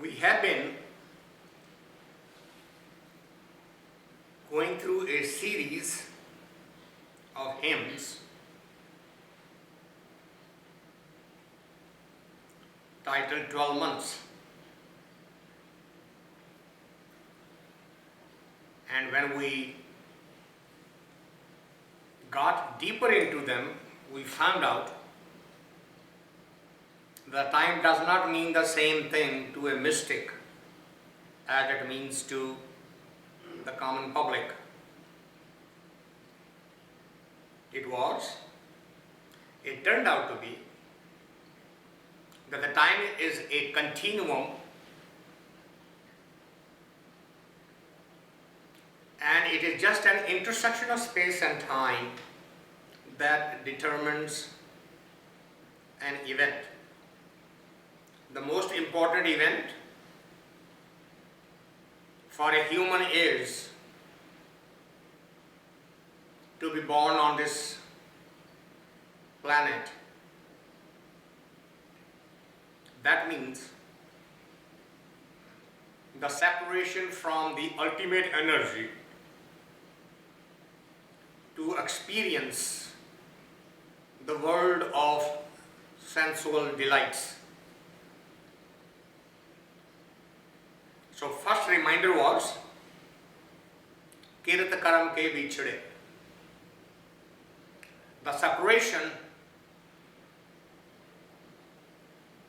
We have been going through a series of hymns titled 12 Months. And when we got deeper into them, we found out that time does not mean the same thing to a mystic as it means to the common public. It turned out to be that the time is a continuum, and it is just an intersection of space and time that determines an event. The most important event for a human is to be born on this planet. That means the separation from the ultimate energy to experience the world of sensual delights. So first reminder was kirat karam ke bichde. The separation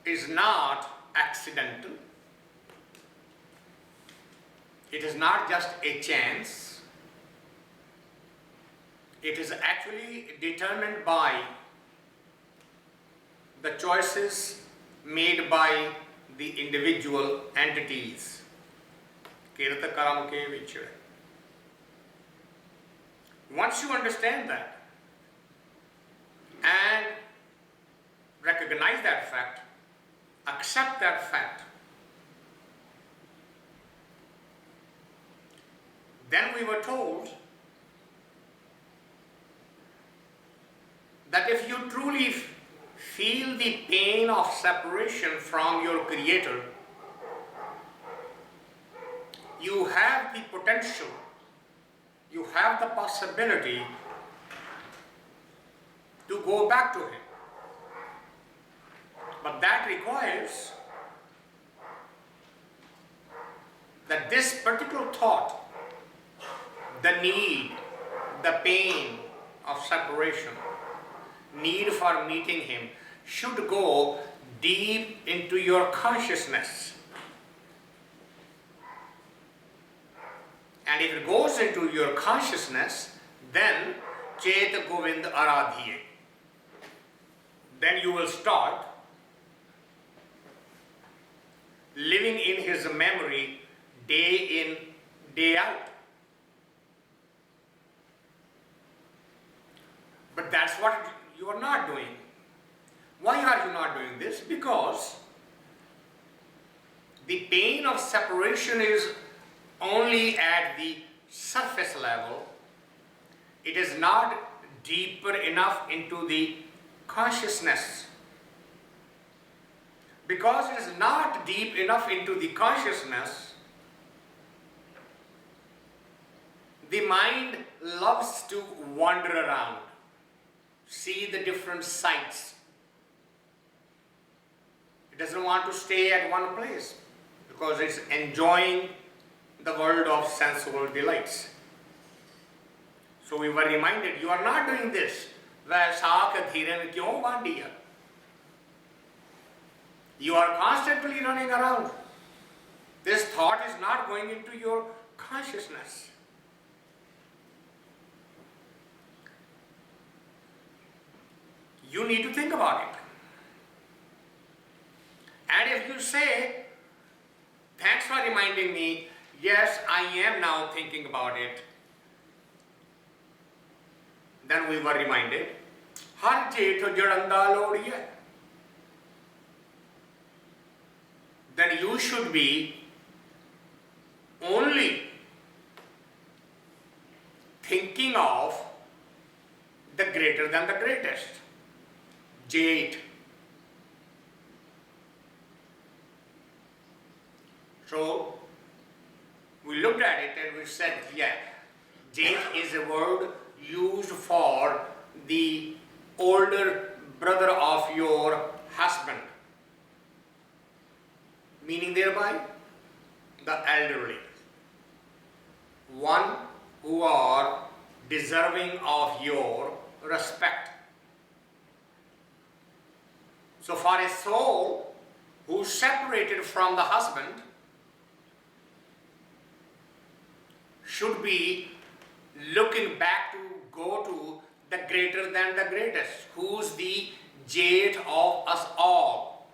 is not accidental. It is not just a chance. It is actually determined by the choices made by the individual entities. Kirat karam ke vichde. Once you understand that and recognize that fact, accept that fact, then we were told that if you truly feel the pain of separation from your Creator, you have the potential, you have the possibility to go back to Him. But that requires that this particular thought, the need, the pain of separation, need for meeting Him, should go deep into your consciousness. And if it goes into your consciousness, then Chet Govind Aradhiye. Then you will start living in His memory day in, day out. But that's what you are not doing. Why are you not doing this? Because the pain of separation is only at the surface level. It is not deeper enough into the consciousness. Because it is not deep enough into the consciousness, the mind loves to wander around, see the different sights. It doesn't want to stay at one place because it's enjoying the world of sensual delights. So we were reminded, you are not doing this. You are constantly running around. This thought is not going into your consciousness. You need to think about it. And if you say, thanks for reminding me, yes, I am now thinking about it, then we were reminded, har jetho jadanda lodiye. Then you should be only thinking of the greater than the greatest. Jait. So we looked at it and we said, yeah, Jeth is a word used for the older brother of your husband, meaning thereby the elderly, one who are deserving of your respect. So for a soul who is separated from the husband should be looking back to go to the greater than the greatest, who's the Jeth of us all.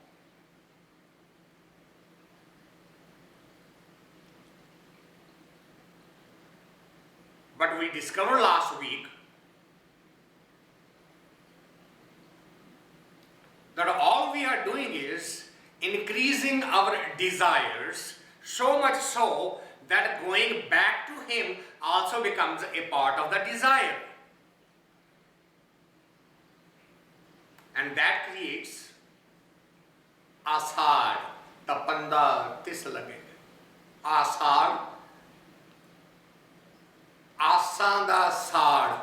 But we discovered last week that all we are doing is increasing our desires, so much so that going back to him also becomes a part of the desire. And that creates aDhaar, tapanda tis lage. aDhaar, asanda saad,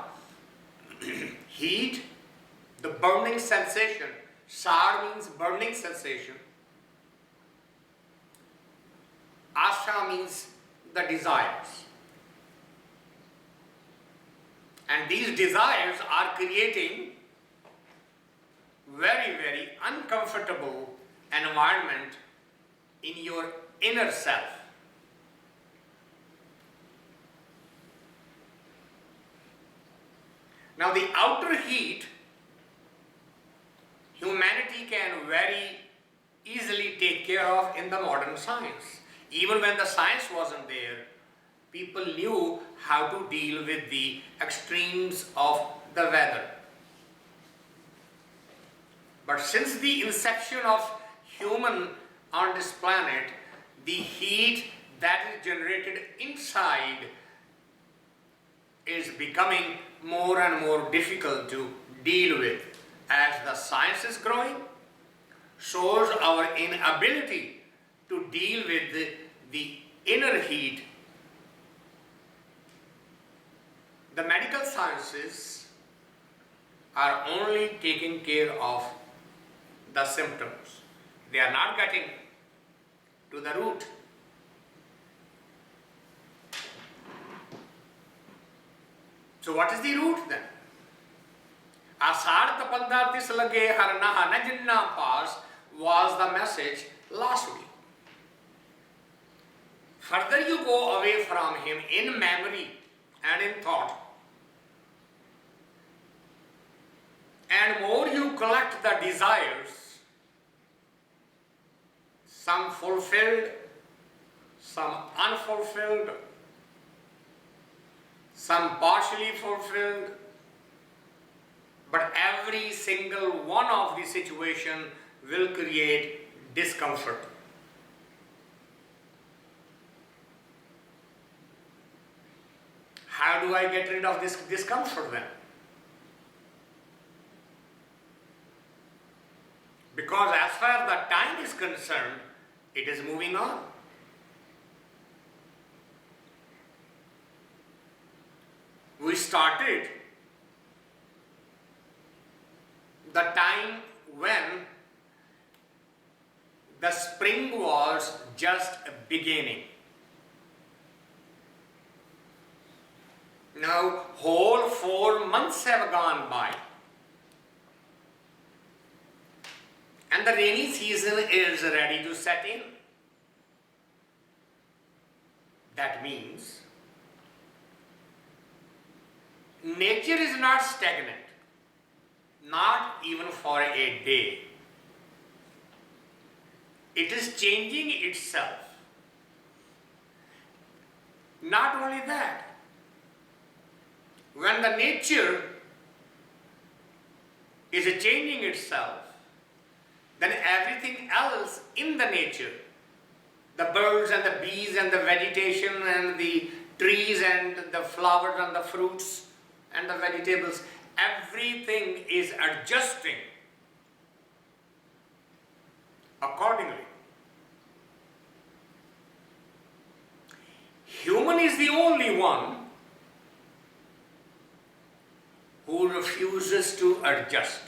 heat, the burning sensation. Saad means burning sensation. Asha means the desires. And these desires are creating very, very uncomfortable environment in your inner self. Now the outer heat, humanity can very easily take care of in the modern science. Even when the science wasn't there, people knew how to deal with the extremes of the weather. But since the inception of human on this planet, the heat that is generated inside is becoming more and more difficult to deal with. As the science is growing, so is our inability to deal with the inner heat. The medical sciences are only taking care of the symptoms. They are not getting to the root. So what is the root then? aDhaar tapanda tis lage har naha na jinna paas was the message last week. Further you go away from him in memory and in thought, and more you collect the desires, some fulfilled, some unfulfilled, some partially fulfilled, but every single one of the situation will create discomfort. How do I get rid of this discomfort then? Because as far as the time is concerned, it is moving on. We started the time when the spring was just beginning. Now, whole 4 months have gone by, and the rainy season is ready to set in. That means nature is not stagnant, not even for a day. It is changing itself. Not only that, when the nature is changing itself, then everything else in the nature, the birds and the bees and the vegetation and the trees and the flowers and the fruits and the vegetables, everything is adjusting accordingly. human is the only one who refuses to adjust.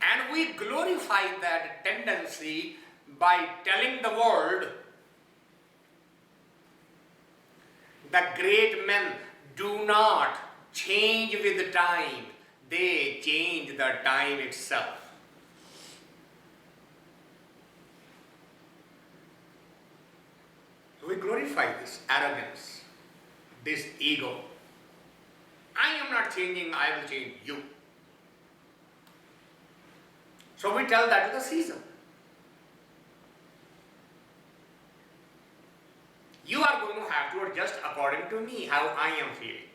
And we glorify that tendency by telling the world the great men do not change with time, they change the time itself. We glorify this arrogance, this ego. I am not changing, I will change you. So we tell that to the season. You are going to have to adjust according to me, how I am feeling.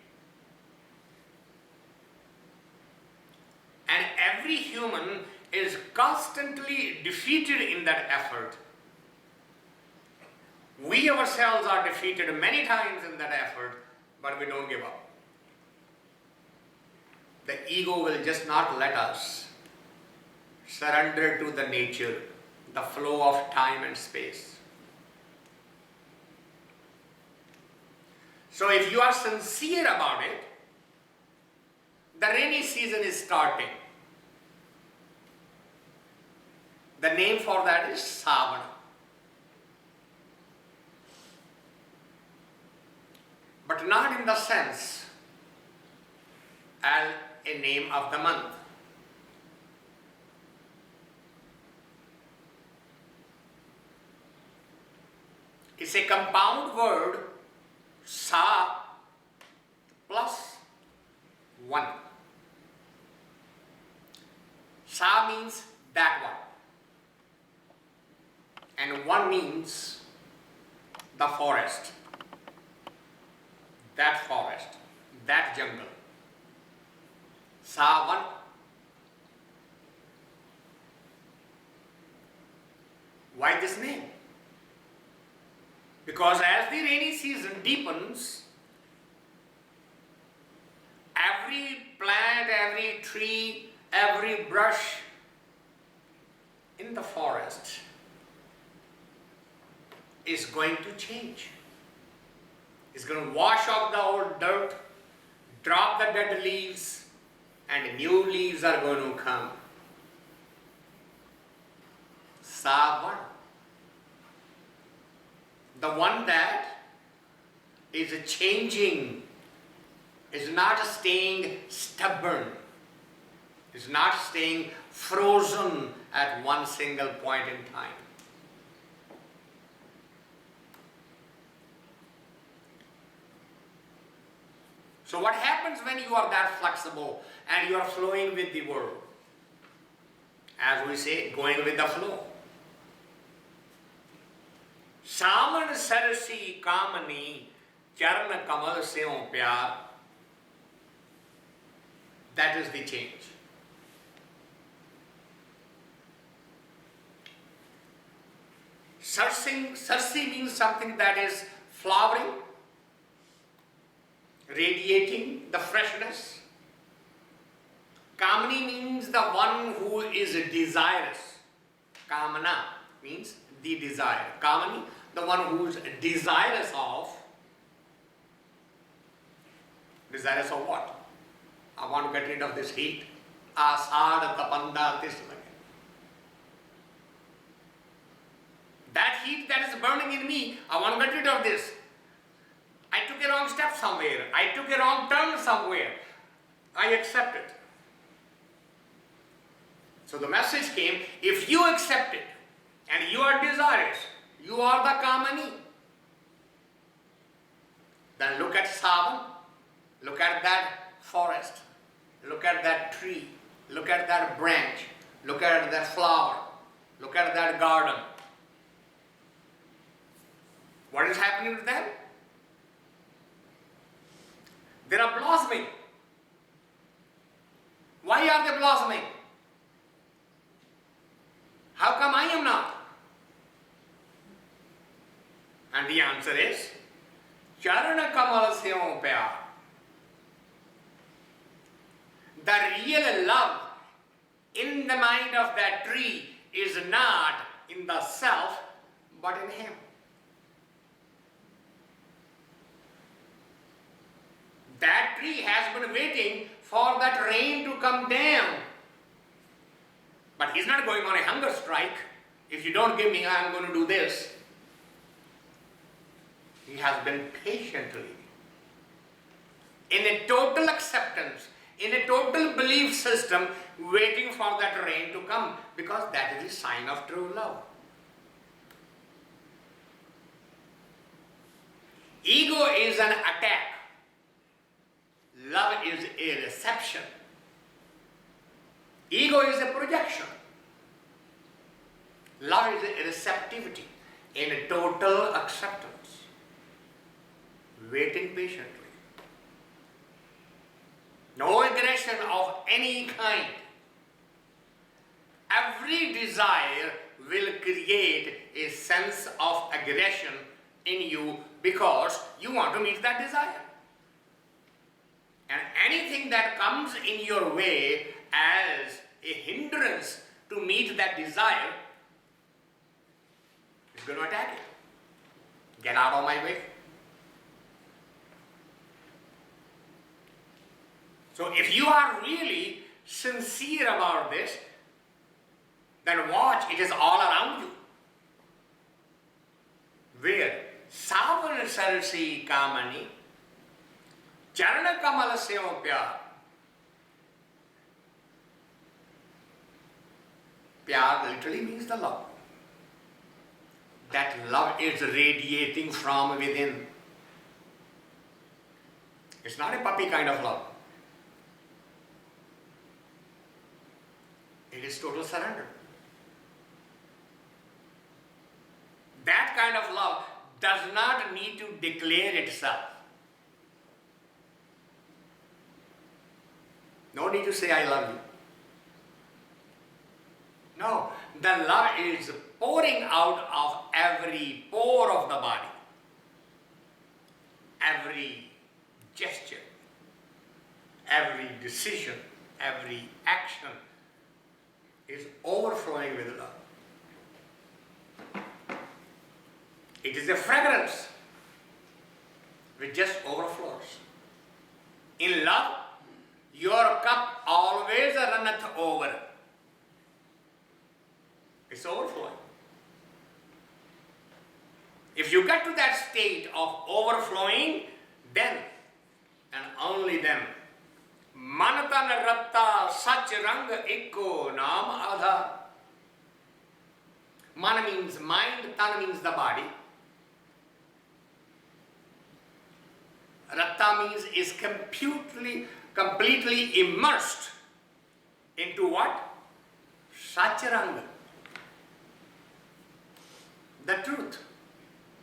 And every human is constantly defeated in that effort. We ourselves are defeated many times in that effort, but we don't give up. The ego will just not let us surrender to the nature, the flow of time and space. So if you are sincere about it, the rainy season is starting. The name for that is Saavan. But not in the sense as a name of the month. It's a compound word, sa plus one. Sa means that one. And one means the forest. That forest, that jungle. Saavan. Why this name? Because as the rainy season deepens, every plant, every tree, every brush in the forest is going to change. It's going to wash off the old dirt, drop the dead leaves, and new leaves are going to come. Saavan. The one that is changing, is not staying stubborn, is not staying frozen at one single point in time. So what happens when you are that flexible and you are flowing with the world? As we say, going with the flow. Saavan sarsee kaamnee, charan kamal seon pi-aar. That is the change. Sarsee means something that is flowering, radiating the freshness. Kaamnee means the one who is desirous. Kamana means the desire. Kaamnee, the one who is desirous of. Desirous of what? I want to get rid of this heat. aDhaar tapanda tismage. That heat that is burning in me, I want to get rid of this. I took a wrong step somewhere. I took a wrong turn somewhere. I accept it. So the message came, if you accept it and you are desirous, you are the kaamnee. Then look at Saavan, look at that forest, look at that tree, look at that branch, look at that flower, look at that garden. What is happening to them? They are blossoming. Why are they blossoming? How come I am not? And the answer is, charan kamal seon pi-aar. The real love in the mind of that tree is not in in the self, but in him. That tree has been waiting for that rain to come down. But he's not going on a hunger strike. If you don't give me, I'm going to do this. He has been patiently, in a total acceptance, in a total belief system, waiting for that rain to come, because that is a sign of true love. Ego is an attack. Love is a reception. Ego is a projection. Love is a receptivity, in a total acceptance, waiting patiently. No aggression of any kind. Every desire will create a sense of aggression in you because you want to meet that desire. And anything that comes in your way as a hindrance to meet that desire is going to attack it. Get out of my way. So if you are really sincere about this, then watch, it is all around you. Where? Saavan sarsee kaamnee, charan kamal seon pi-aar. Pi-aar literally means the love. That love is radiating from within. It's not a puppy kind of love. It is total surrender. That kind of love does not need to declare itself. No need to say, I love you. No, the love is pouring out of every pore of the body. Every gesture, every decision, every action is overflowing with love. It is a fragrance which just overflows. In love, your cup always runneth over. It's overflowing. If you get to that state of overflowing, then and only then, man tan rataa sach rang ikko naam aDhaar. Man means mind, tan means the body. Rataa means is completely immersed into what? Sach rang. The truth.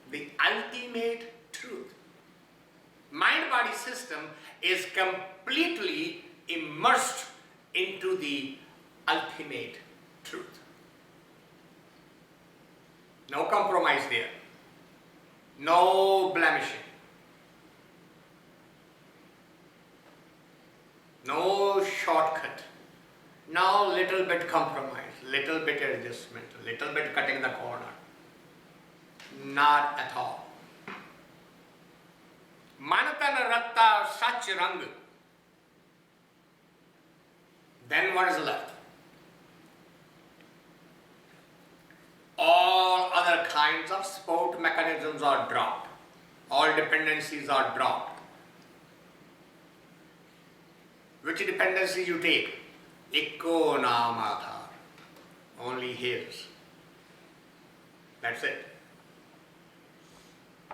The ultimate truth. Mind-body system is completely immersed into the ultimate truth. No compromise there. No blemishing. No shortcut. No little bit compromise, little bit adjustment, little bit cutting the corner. Not at all. Manatan ratta sach rang. Then what is left? All other kinds of support mechanisms are dropped. All dependencies are dropped. Which dependency you take? Ikko naam aDhaar. Only his. That's it.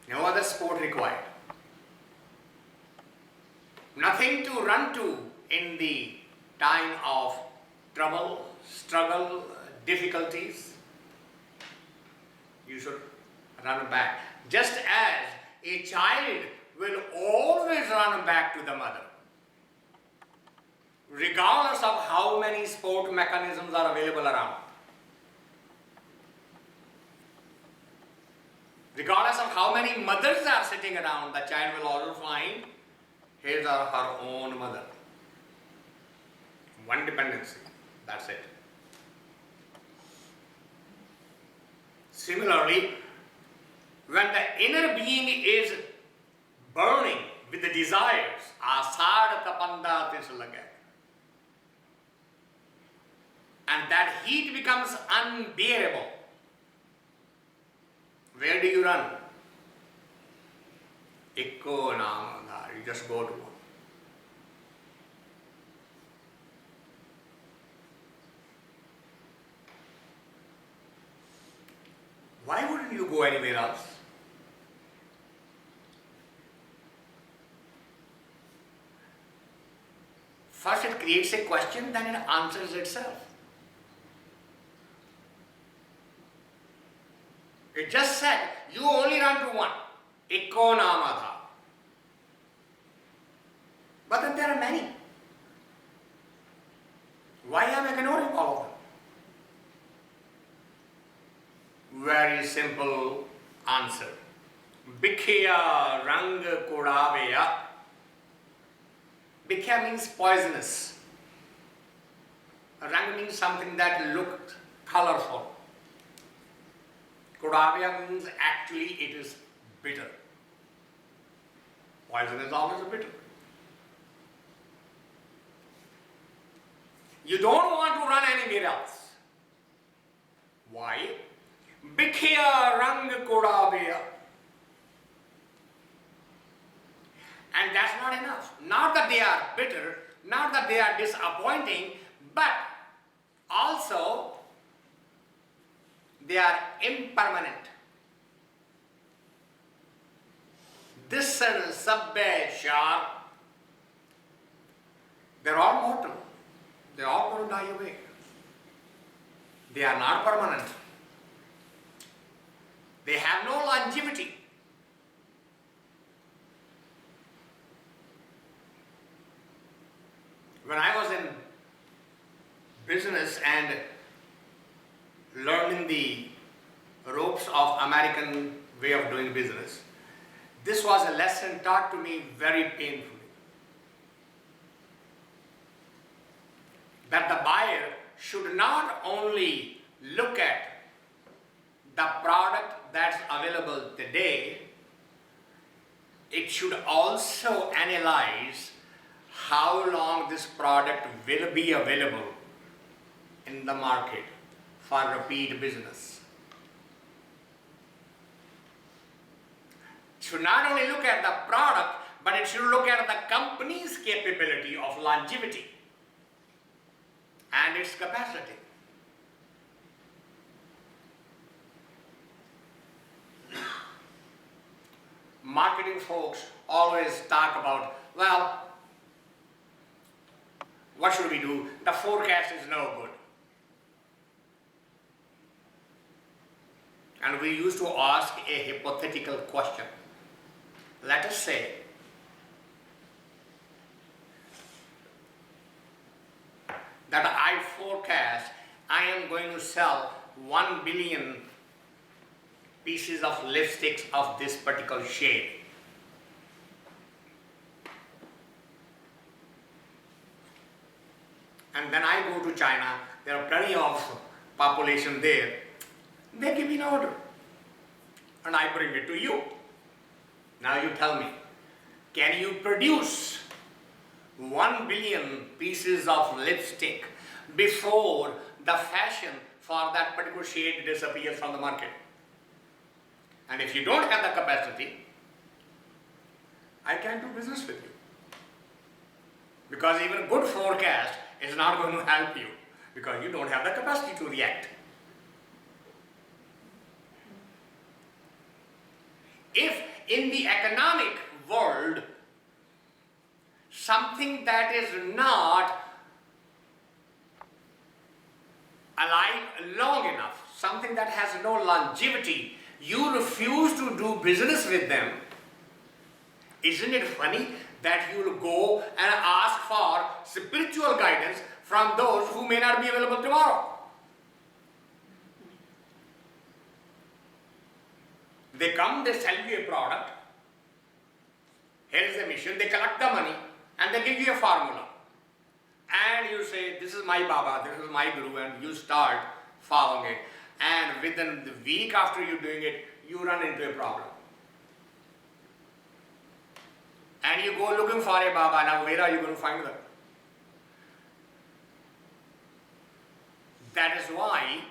No other support required. Nothing to run to in the time of trouble, struggle, difficulties. You should run back. Just as a child will always run back to the mother, regardless of how many support mechanisms are available around. Regardless of how many mothers are sitting around, the child will always find his or her own mother. One dependency, that's it. Similarly, when the inner being is burning with the desires, asad tapanda tis lagay, and that heat becomes unbearable, where do you run? Ikko naam aDhaar, you just go to one. Why wouldn't you go anywhere else? First it creates a question, then it answers itself. It just said, you only run to one. Ikko naam aDhaar. But then there are many. Why am I ignoring all of them? Very simple answer. Bikhi-aa rang koorhaavi-aa. Bikhi-aa means poisonous. Rang means something that looked colorful. Koorhaavi-aa means actually it is bitter. Poison is always bitter. You don't want to run anywhere else. Why? Bikhi-aa rang koorhaavi-aa. And that's not enough. Not that they are bitter, not that they are disappointing, but also they are impermanent. Disan, sabhay, chhaar, they're all mortal. They are all going to die away. They are not permanent. They have no longevity. When I was in business and learning the ropes of American way of doing business, this was a lesson taught to me very painfully. That the buyer should not only look at the product that's available today, it should also analyze how long this product will be available in the market for repeat business. It should not only look at the product, but it should look at the company's capability of longevity and its capacity. Marketing folks always talk about, well, what should we do? The forecast is no good. And we used to ask a hypothetical question. Let us say that I forecast I am going to sell 1 billion pieces of lipsticks of this particular shade. And then I go to China, there are plenty of population there. They give me an order and I bring it to you. Now you tell me, can you produce 1 billion pieces of lipstick before the fashion for that particular shade disappears from the market? And if you don't have the capacity, I can't do business with you. Because even a good forecast is not going to help you because you don't have the capacity to react. If in the economic world something that is not alive long enough, something that has no longevity, you refuse to do business with them, isn't it funny that you will go and ask for spiritual guidance from those who may not be available tomorrow? They come, they sell you a product, here is the mission, they collect the money and they give you a formula. And you say, this is my Baba, this is my Guru, and you start following it. and within the week after you doing it, you run into a problem. And you go looking for a Baba. Now where are you going to find them? That is why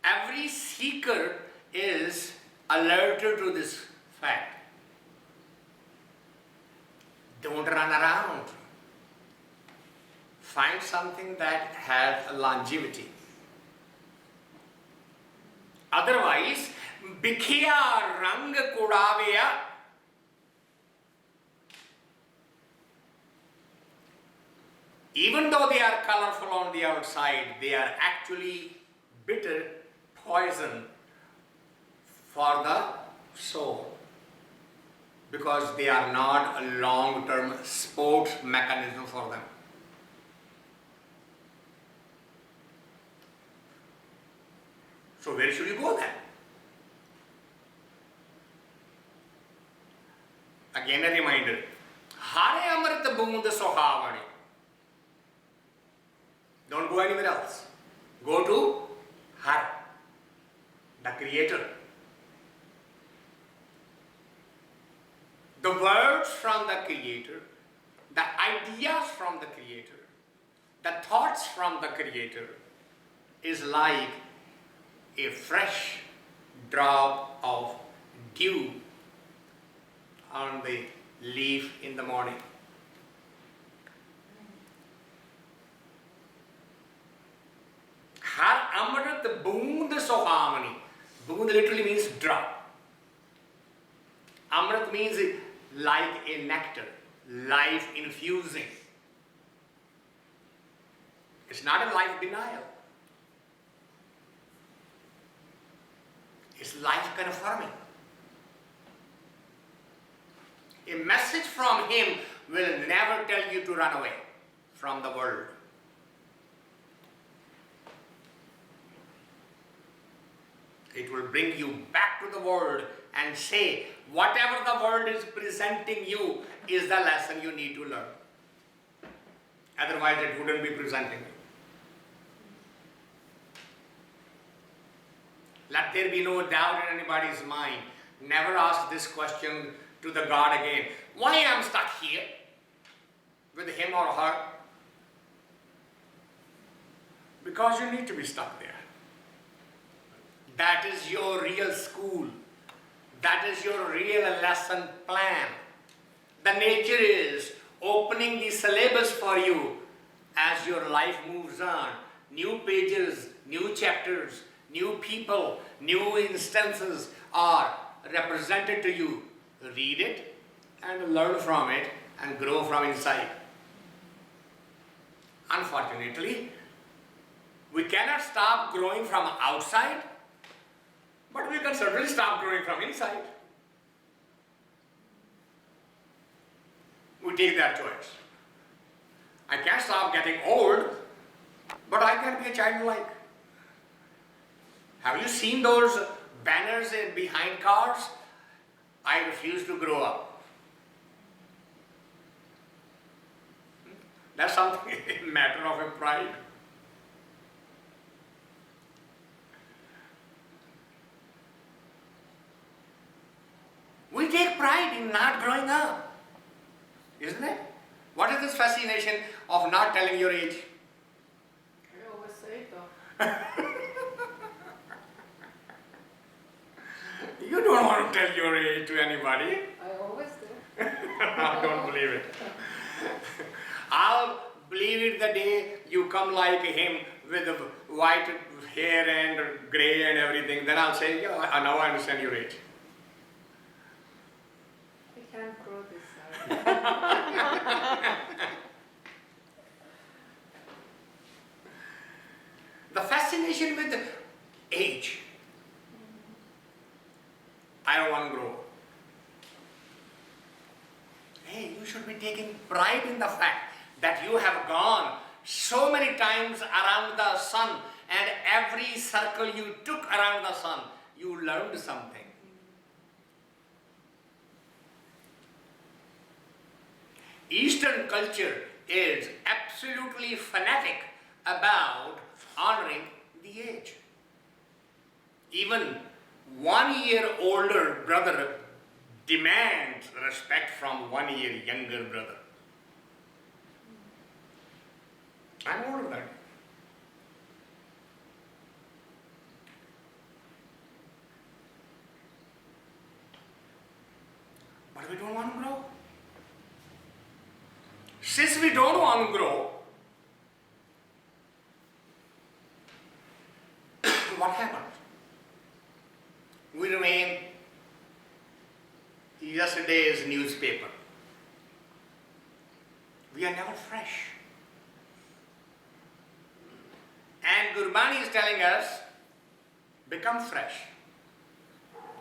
every seeker is alerted to this fact. Don't run around. Find something that has longevity. Otherwise, bikhi-aa rang koorhaavi-aa. Even though they are colorful on the outside, they are actually bitter poison for the soul, because they are not a long-term support mechanism for them. So where should you go then? Again a reminder, Hare amrit boond suhaavanee. Don't go anywhere else. Go to Har, the Creator. The words from the Creator, the ideas from the Creator, the thoughts from the Creator is like a fresh drop of dew on the leaf in the morning. Har amrit boond suhaavanee. Boond literally means drop. Amrit means like a nectar, life infusing. It's not a life denial. It's life confirming. A message from Him will never tell you to run away from the world. It will bring you back to the world and say, whatever the world is presenting you is the lesson you need to learn. Otherwise, it wouldn't be presenting you. Let there be no doubt in anybody's mind. Never ask this question to the God again. Why am I stuck here with him or her? Because you need to be stuck there. That is your real school. That is your real lesson plan. The nature is opening the syllabus for you as your life moves on. New pages, new chapters, new people, new instances are represented to you. Read it and learn from it and grow from inside. Unfortunately, we cannot stop growing from outside, but we can certainly stop growing from inside. We take that choice. I can't stop getting old, but I can be a childlike. Have you seen those banners behind cars? I refuse to grow up. That's something, a matter of a pride. We take pride in not growing up, isn't it? What is this fascination of not telling your age? I always say it though. You don't want to tell your age to anybody. I always do. I don't believe it. I'll believe it the day you come like him with the white hair and grey and everything. Then I'll say, yeah, now I understand your age. I can't grow this side. The fascination with age. I don't want to grow. Hey, you should be taking pride in the fact that you have gone so many times around the sun, and every circle you took around the sun, you learned something. Eastern culture is absolutely fanatic about honoring the age. Even 1 year older brother demands respect from 1 year younger brother. I'm older than you. But we don't want to grow. Since we don't want to grow, what happens? We remain yesterday's newspaper. We are never fresh. And Gurbani is telling us, become fresh.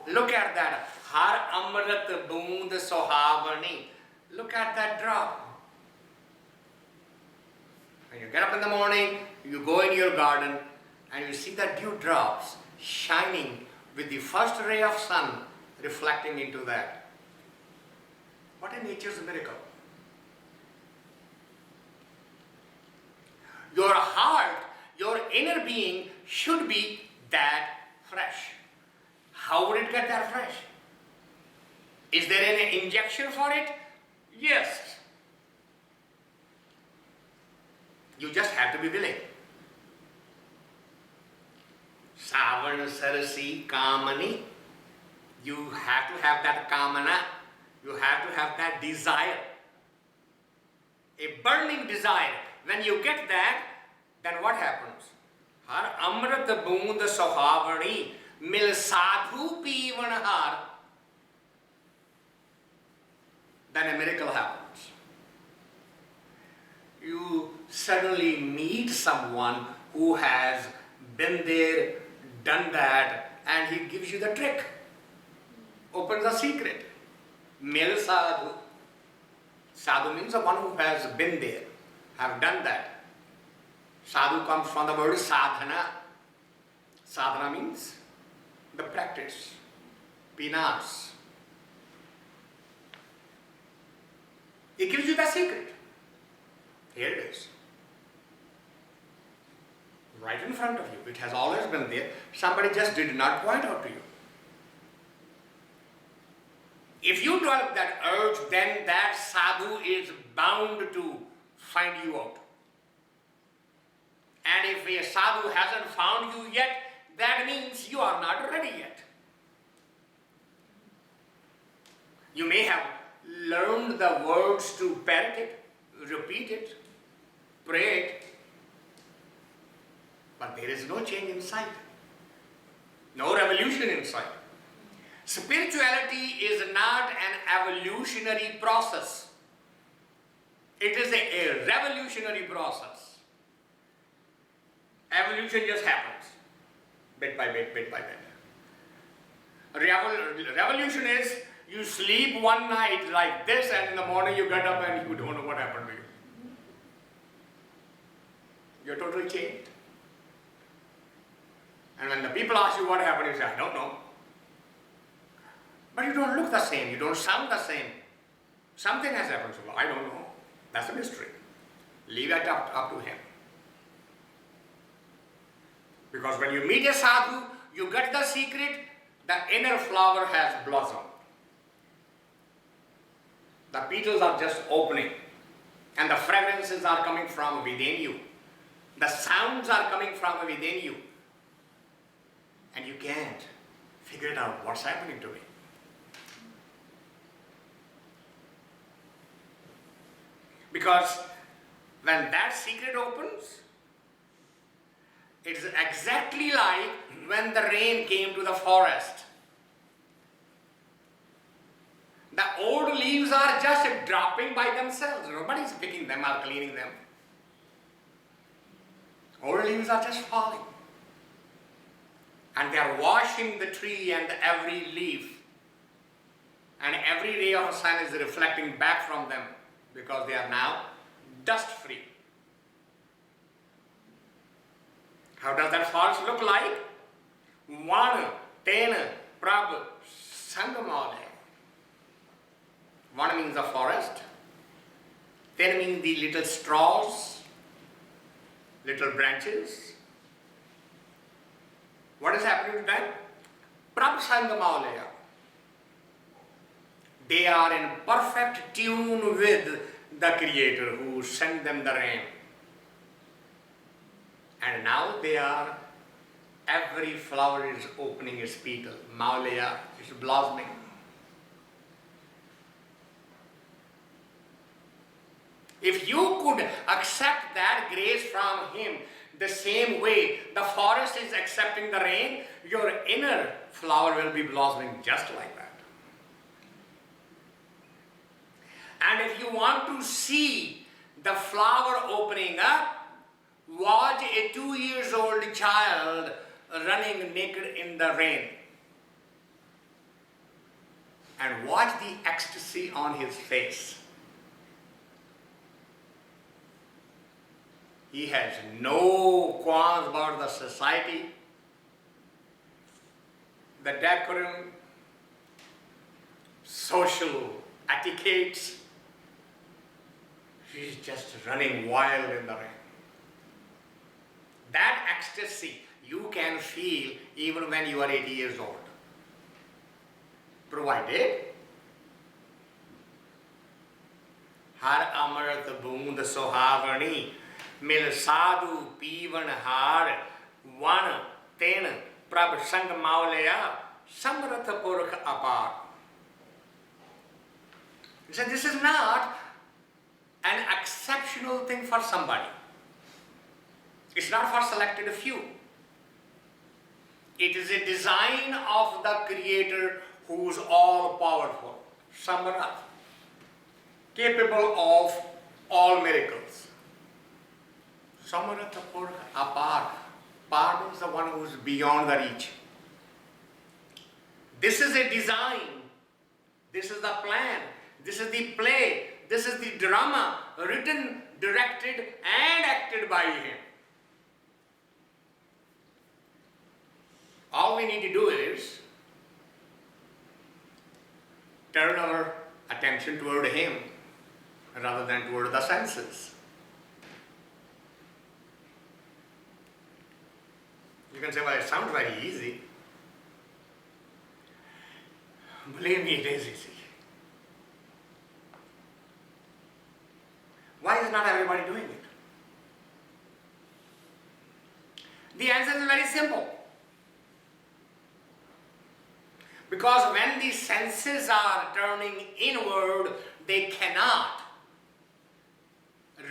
Look at that. Har amrit boond suhaavanee. Look at that drop. When you get up in the morning, you go in your garden and you see the dew drops shining with the first ray of sun reflecting into that. What a nature's miracle. Your heart, your inner being should be that fresh. How would it get that fresh? Is there an injection for it? Yes. You just have to be willing. Saavan, sarsee, kaamnee. You have to have that kamana. You have to have that desire. A burning desire. When you get that, then what happens? Har amrit boond suhaavanee. SaaDhoo peevanhaar. Then a miracle happens. You suddenly meet someone who has been there, done that, and he gives you the trick. Opens the secret. SaaDhoo. Sadhu means the one who has been there, have done that. Sadhu comes from the word sadhana. Sadhana means the practice, penance. It gives you the secret. Here it is. Right in front of you. It has always been there. Somebody just did not point out to you. If you develop that urge, then that sadhu is bound to find you out. And if a sadhu hasn't found you yet, that means you are not ready yet. You may have learned the words to parrot it, repeat it, pray it, but there is no change inside, no revolution inside. Spirituality is not an evolutionary process. It is a revolutionary process. Evolution just happens, bit by bit, bit by bit. Revolution is you sleep one night like this and in the morning you get up and you don't know what happened to you. You're totally changed. And when the people ask you what happened, you say, I don't know. But you don't look the same, you don't sound the same. Something has happened, so I don't know. That's a mystery. Leave it up to him. Because when you meet a sadhu, you get the secret, the inner flower has blossomed. The petals are just opening and the fragrances are coming from within you. The sounds are coming from within you. And you can't figure it out what's happening to me. Because when that secret opens, it is exactly like when the rain came to the forest. The old leaves are just dropping by themselves. Nobody is picking them or cleaning them. Old leaves are just falling. And they are washing the tree and every leaf. And every ray of the sun is reflecting back from them because they are now dust free. How does that forest look like? One, ten, parabh, sangamale. One means the forest. Ten means the little straws, little branches. What is happening to them? parabh ma-oli-aa. They are in perfect tune with the Creator who sent them the rain. And now every flower is opening its petal. Ma-oli-aa is blossoming. If you could accept that grace from Him the same way the forest is accepting the rain, your inner flower will be blossoming just like that. And if you want to see the flower opening up, watch a 2-year-old child running naked in the rain. And watch the ecstasy on his face. He has no qualms about the society, the decorum, social etiquettes. He's just running wild in the rain. That ecstasy you can feel even when you are 80 years old. Provided har amrit boond suhaavanee mil saaDhoo peevanhaar van ten parabh ma-oli-aa samrath purakh apaar. So this is not an exceptional thing for somebody. It's not for selected few. It is a design of the Creator who is all powerful, samrath, capable of all miracles. Samrath purakh apaar. Par is the one who is beyond the reach. This is a design. This is the plan. This is the play. This is the drama written, directed, and acted by Him. All we need to do is turn our attention toward Him rather than toward the senses. You can say, well, it sounds very easy. Believe me, it is easy. Why is not everybody doing it? The answer is very simple. Because when the senses are turning inward, they cannot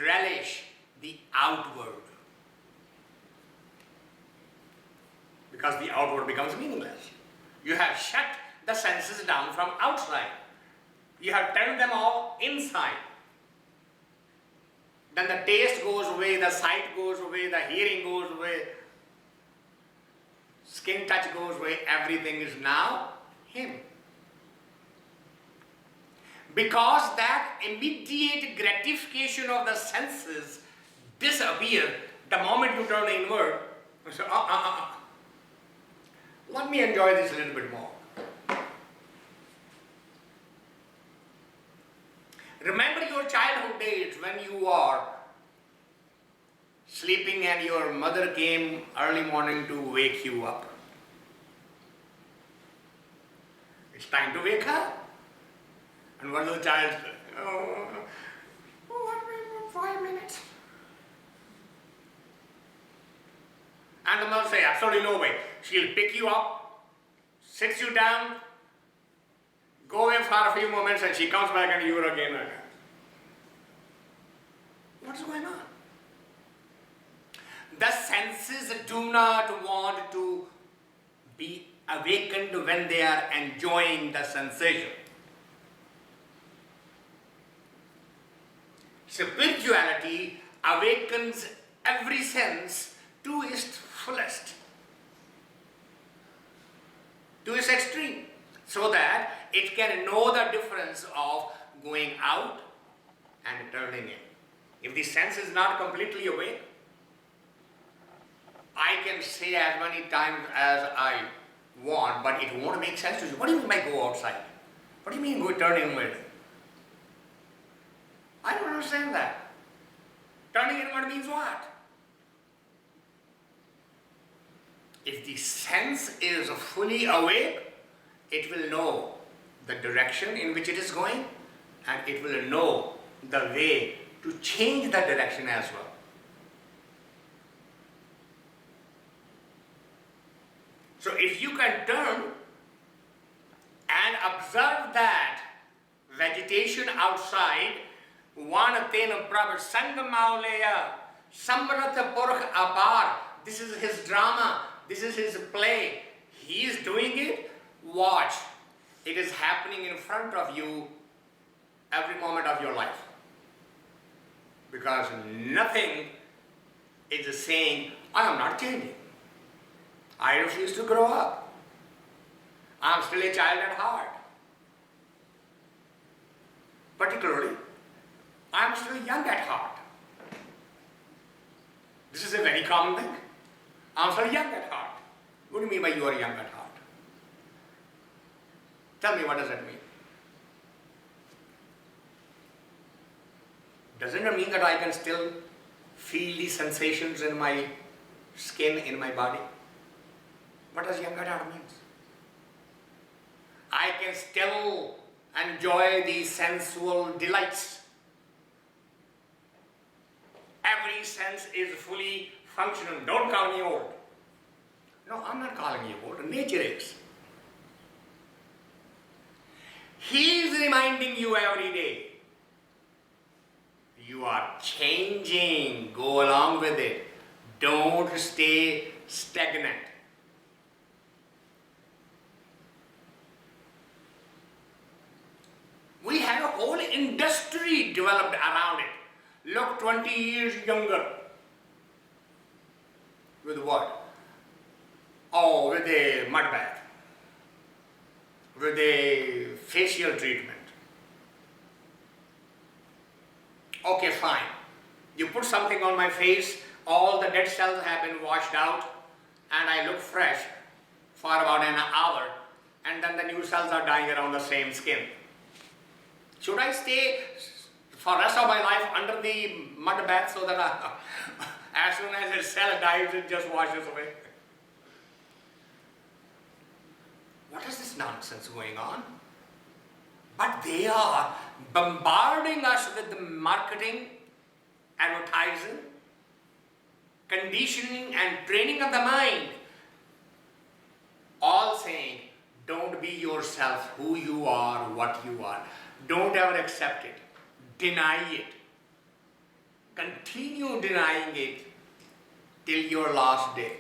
relish the outward. Because the outward becomes meaningless. You have shut the senses down from outside. You have turned them all inside. Then the taste goes away, the sight goes away, the hearing goes away, skin touch goes away, everything is now Him. Because that immediate gratification of the senses disappears the moment you turn inward. You say, let me enjoy this a little bit more. Remember your childhood days when you are sleeping and your mother came early morning to wake you up. It's time to wake up. And what does the child say? Let me 5 minutes. And the mother say, absolutely no way. She'll pick you up, sits you down, go away for a few moments, and she comes back and you are again. What's going on? The senses do not want to be awakened when they are enjoying the sensation. Spirituality awakens every sense to its fullest, to its extreme, so that it can know the difference of going out and turning in. If the sense is not completely awake, I can say as many times as I want, but it won't make sense to you. What do you mean by go outside? What do you mean go turn inward? I don't understand that. Turning inward means what? If the sense is fully awake, it will know the direction in which it is going, and it will know the way to change the direction as well. So if you can turn and observe that vegetation outside, Vanaten Prabh Sang ma-oli-aa, samrath purakh apaar, this is his drama, this is his play. He is doing it, watch. It is happening in front of you every moment of your life. Because nothing is saying, I am not changing. I refuse to grow up. I am still a child at heart. Particularly, I am still young at heart. This is a very common thing. I am still young at heart. What do you mean by you are young at heart? Tell me, what does that mean? Doesn't it mean that I can still feel the sensations in my skin, in my body? What does young at heart mean? I can still enjoy the sensual delights. Every sense is fully functional. Don't call me old. No, I'm not calling you old. Nature is. He is reminding you every day. You are changing. Go along with it. Don't stay stagnant. We have a whole industry developed around it. Look 20 years younger. With what? Oh, with a mud bath. With a facial treatment. Okay, fine. You put something on my face, all the dead cells have been washed out, and I look fresh for about an hour, and then the new cells are dying around the same skin. Should I stay for the rest of my life under the mud bath so that as soon as a cell dies, it just washes away? What is this nonsense going on? But they are bombarding us with the marketing, advertising, conditioning and training of the mind. All saying, don't be yourself, who you are, what you are. Don't ever accept it. Deny it. Continue denying it till your last day.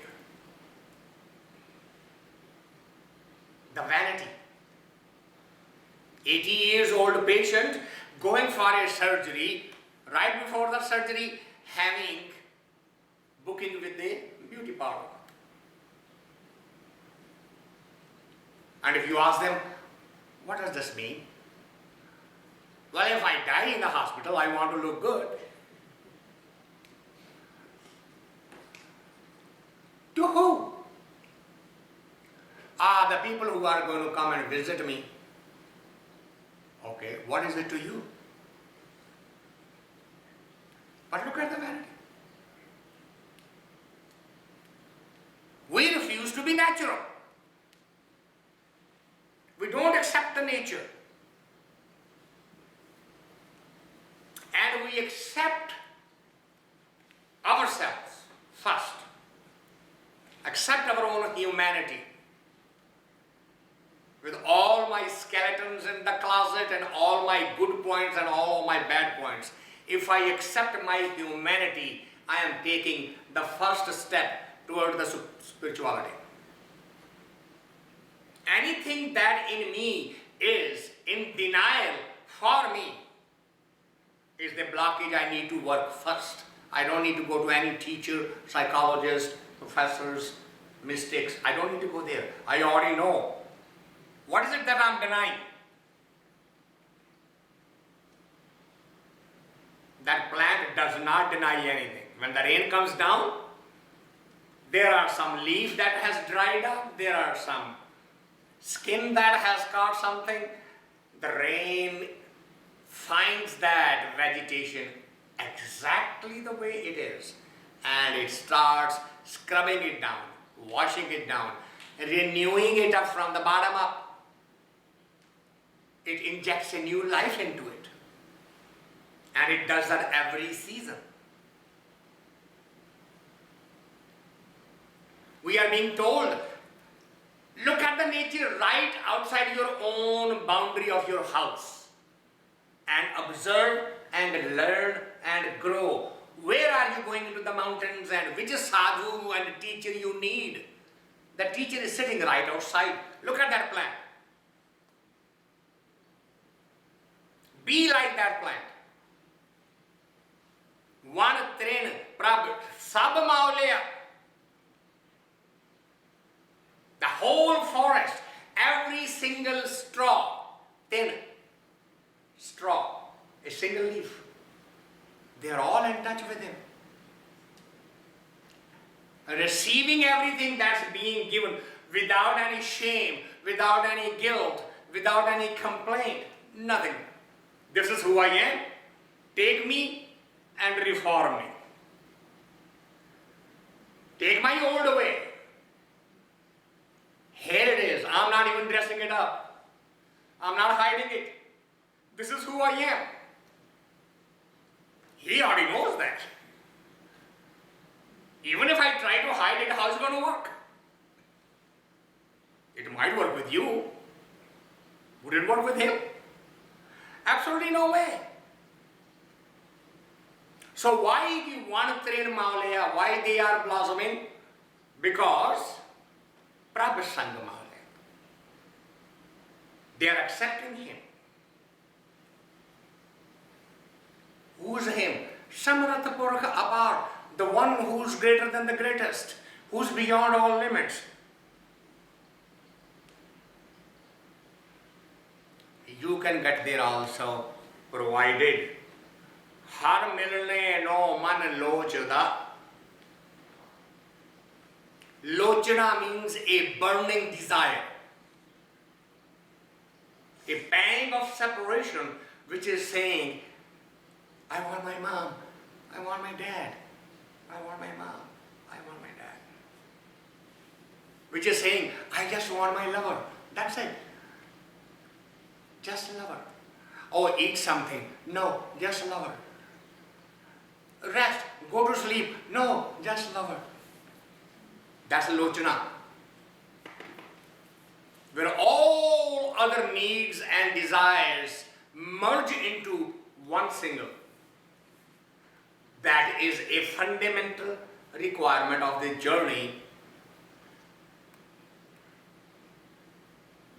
The vanity. 80 years old patient going for a surgery, right before the surgery having booking with the beauty parlor. And if you ask them, what does this mean? Well, if I die in the hospital, I want to look good. To who? The people who are going to come and visit me. Okay, what is it to you? But look at the vanity. We refuse to be natural. We don't accept the nature. And we accept ourselves first. Accept our own humanity. With all my skeletons in the closet and all my good points and all my bad points. If I accept my humanity, I am taking the first step toward the spirituality. Anything that in me is in denial for me is the blockage I need to work first. I don't need to go to any teacher, psychologist, professors, mystics. I don't need to go there. I already know. What is it that I'm denying? That plant does not deny anything. When the rain comes down, there are some leaves that has dried up, there are some skin that has caught something. The rain finds that vegetation exactly the way it is and it starts scrubbing it down, washing it down, renewing it up from the bottom up. It injects a new life into it. And it does that every season. We are being told, look at the nature right outside your own boundary of your house and observe and learn and grow. Where are you going into the mountains and which sadhu and teacher you need? The teacher is sitting right outside. Look at that plant. Be like that plant. One trin parabh sab ma-oli-aa. The whole forest, every single straw, thin straw, a single leaf, they are all in touch with him. Receiving everything that's being given without any shame, without any guilt, without any complaint, nothing. This is who I am. Take me and reform me. Take my old way. Here it is. I'm not even dressing it up. I'm not hiding it. This is who I am. He already knows that. Even if I try to hide it, how's it going to work? It might work with you. Would it work with him? Absolutely no way. So why the one trin ma-oli-aa? Why they are blossoming? Because parabh sang ma-oli-aa. They are accepting him. Who is him? Samrath purakh apaar, the one who's greater than the greatest, who's beyond all limits. You can get there also, provided har milnai no man lochdaa. Lochdaa means a burning desire, a pang of separation, which is saying, I want my mom, I want my dad, I want my mom, I want my dad. Which is saying, I just want my lover. That's it. Just lover. Oh, eat something. No, just lover. Rest, go to sleep. No, just lover. That's lochdaa. Where all other needs and desires merge into one single. That is a fundamental requirement of the journey,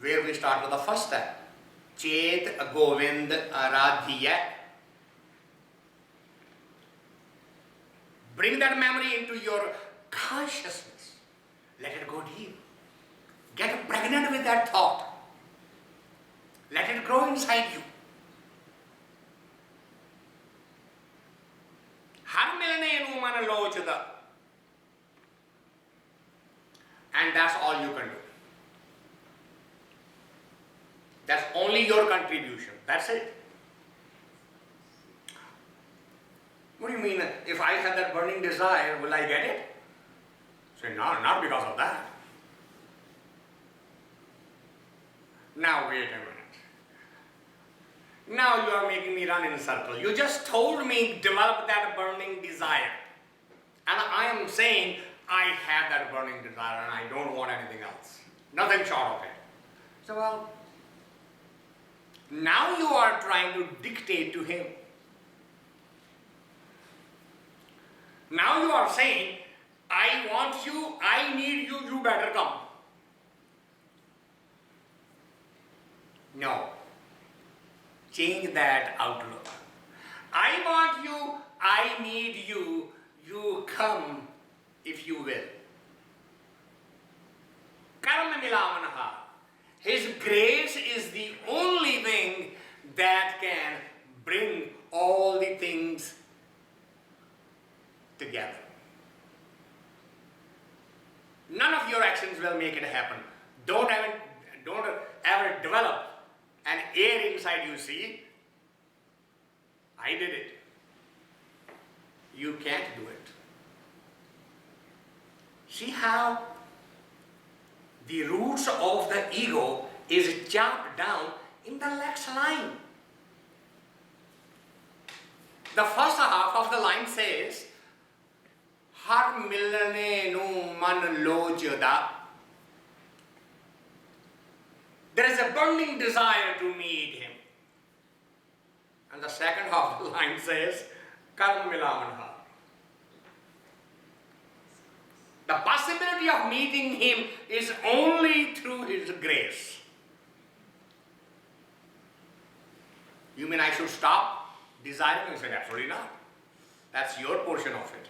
where we start with the first step. Chet Govind Aradhya. Bring that memory into your consciousness. Let it go deep. Get pregnant with that thought. Let it grow inside you. Har milnai no man lochdaa. And that's all you can do. That's only your contribution. That's it. What do you mean, if I have that burning desire, will I get it? Say, no, not because of that. Now wait a minute. Now you are making me run in a circle. You just told me develop that burning desire. And I am saying I have that burning desire and I don't want anything else. Nothing short of it. So well, now you are trying to dictate to him. Now you are saying, I want you, I need you, you better come. No. Change that outlook. I want you, I need you, you come if you will. Karam milaavanhaar. His grace is the only thing that can bring all the things together. None of your actions will make it happen. Don't ever develop an air inside you, see? I did it. You can't do it. See how the roots of the ego is chopped down in the next line. The first half of the line says, har milne nu man lochdaa. There is a burning desire to meet him. And the second half of the line says, karam milaavanhaar. The possibility of meeting him is only through his grace. You mean I should stop desiring? I said, absolutely not. That's your portion of it.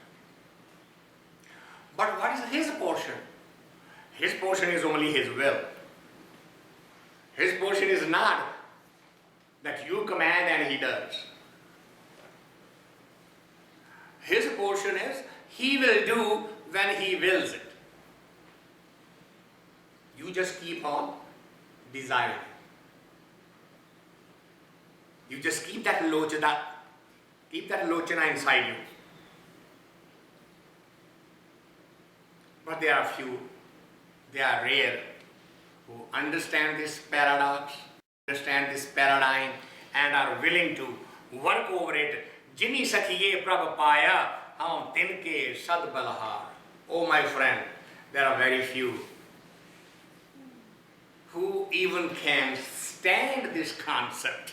But what is his portion? His portion is only his will. His portion is not that you command and he does. His portion is he will do when he wills it. You just keep on desiring. You just keep that lochdaa, keep that lochana inside you. But there are few, they are rare, who understand this paradox, understand this paradigm, and are willing to work over it. Jinni sakhee-ay parabh paa-i-aa, hum tinke sad balhaar. Oh my friend, there are very few who even can stand this concept,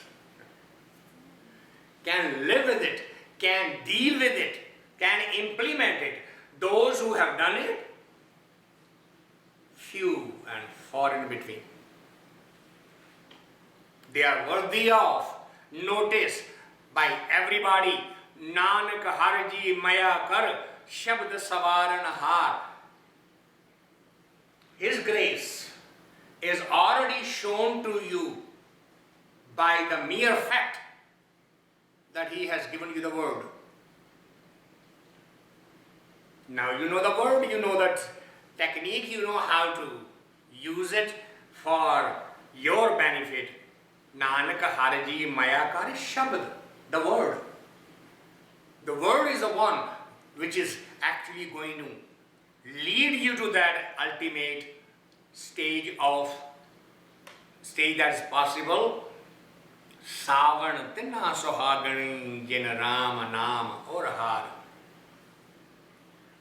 can live with it, can deal with it, can implement it. Those who have done it, few and far in between. They are worthy of notice by everybody. Nanak harji maya kar shabd sawaran. His grace is already shown to you by the mere fact that he has given you the word. Now you know the word, you know that technique, you know how to use it for your benefit. Nanak harji maya kar shabd, the word. The word is the one which is actually going to lead you to that ultimate stage that is possible. Saavan tinna suhaavanee jin ram naam aDhaar.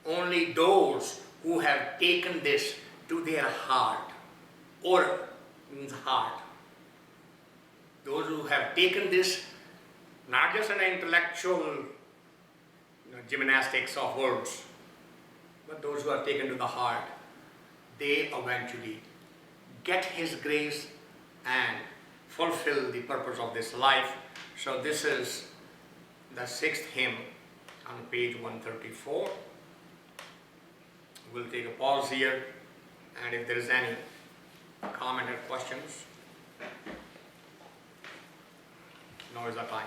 Only those who have taken this to their heart, or means heart. Those who have taken this, not just an intellectual gymnastics of words, but those who are taken to the heart, they eventually get his grace and fulfill the purpose of this life. So this is the 6th hymn on page 134. We'll take a pause here, and if there is any comment or questions, now is the time.